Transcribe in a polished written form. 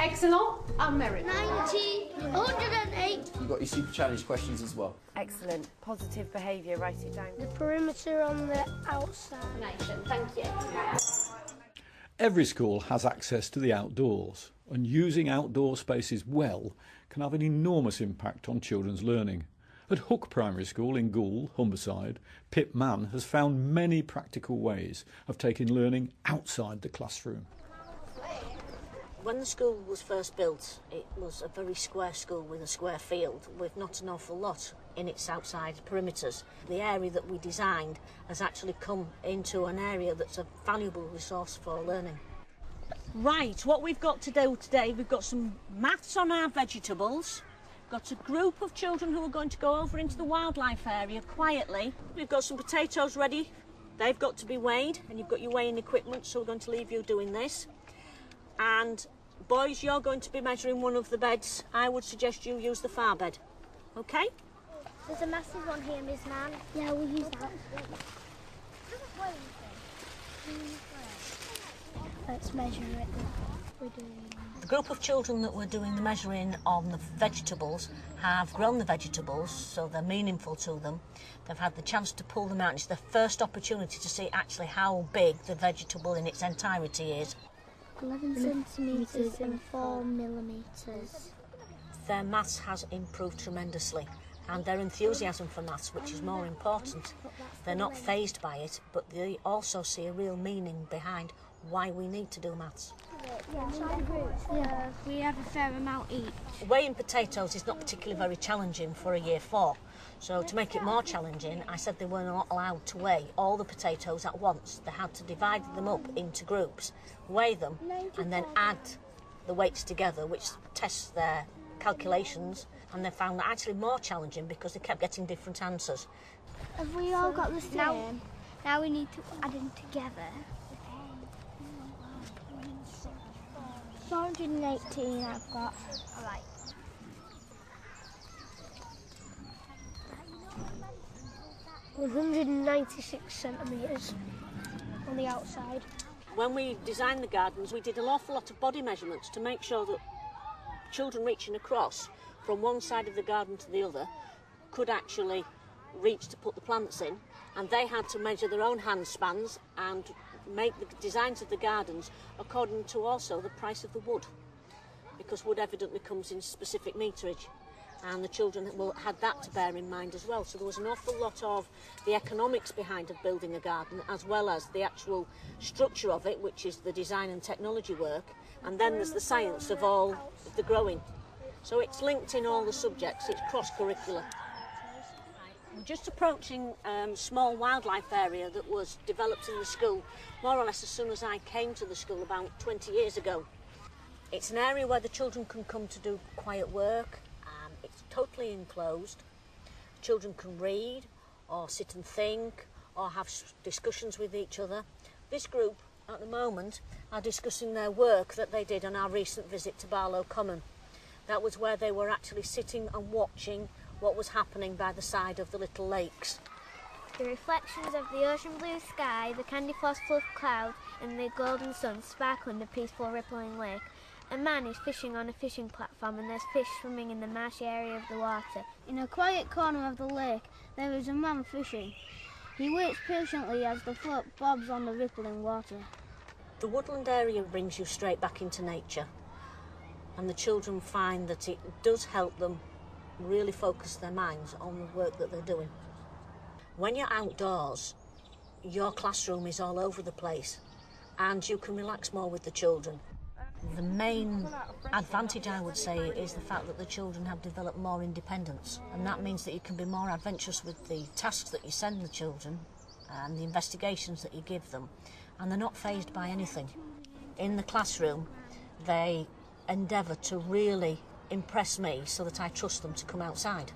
Excellent and merit. 90, 108. You've got your super challenge questions as well. Excellent. Positive behaviour, write it down. The perimeter on the outside. Thank you. Every school has access to the outdoors, and using outdoor spaces well can have an enormous impact on children's learning. At Hook Primary School in Goole, Humberside, Pip Mann has found many practical ways of taking learning outside the classroom. When the school was first built, it was a very square school with a square field with not an awful lot in its outside perimeters. The area that we designed has actually come into an area that's a valuable resource for learning. Right, what we've got to do today, we've got some maths on our vegetables. We've got a group of children who are going to go over into the wildlife area quietly. We've got some potatoes ready. They've got to be weighed, and you've got your weighing equipment, so we're going to leave you doing this. And boys, you're going to be measuring one of the beds. I would suggest you use the far bed. Okay? There's a massive one here, Miss Mann. Yeah, we'll use that. Let's measure it. The group of children that were doing the measuring on the vegetables have grown the vegetables, so they're meaningful to them. They've had the chance to pull them out. It's their first opportunity to see actually how big the vegetable in its entirety is. 11 centimetres and 4 millimetres. Their maths has improved tremendously, and their enthusiasm for maths, which is more important. They're not fazed by it, but they also see a real meaning behind why we need to do maths. Yeah, we have a fair amount each. Weighing potatoes is not particularly very challenging for a year 4. So to make it more challenging, I said they were not allowed to weigh all the potatoes at once. They had to divide them up into groups, weigh them, and then add the weights together, which tests their calculations, and they found that actually more challenging because they kept getting different answers. Have we all got the same? Now we need to add them together. 418 I've got. All right. ...196 centimetres on the outside. When we designed the gardens, we did an awful lot of body measurements to make sure that children reaching across from one side of the garden to the other could actually reach to put the plants in, and they had to measure their own hand spans and make the designs of the gardens according to also the price of the wood, because wood evidently comes in specific meterage, and the children had that to bear in mind as well. So there was an awful lot of the economics behind of building a garden, as well as the actual structure of it, which is the design and technology work, and then there's the science of all of the growing. So it's linked in all the subjects, it's cross-curricular. We're just approaching a small wildlife area that was developed in the school more or less as soon as I came to the school about 20 years ago. It's an area where the children can come to do quiet work. It's totally enclosed. Children can read or sit and think or have discussions with each other. This group at the moment are discussing their work that they did on our recent visit to Barlow Common. That was where they were actually sitting and watching what was happening by the side of the little lakes. The reflections of the ocean blue sky, the candy floss fluff clouds and the golden sun sparkle in the peaceful rippling lake. A man is fishing on a fishing platform and there's fish swimming in the marshy area of the water. In a quiet corner of the lake, there is a man fishing. He waits patiently as the float bobs on the rippling water. The woodland area brings you straight back into nature, and the children find that it does help them really focus their minds on the work that they're doing. When you're outdoors, your classroom is all over the place and you can relax more with the children. The main advantage, I would say, is the fact that the children have developed more independence, and that means that you can be more adventurous with the tasks that you send the children and the investigations that you give them, and they're not fazed by anything. In the classroom, they endeavour to really impress me so that I trust them to come outside.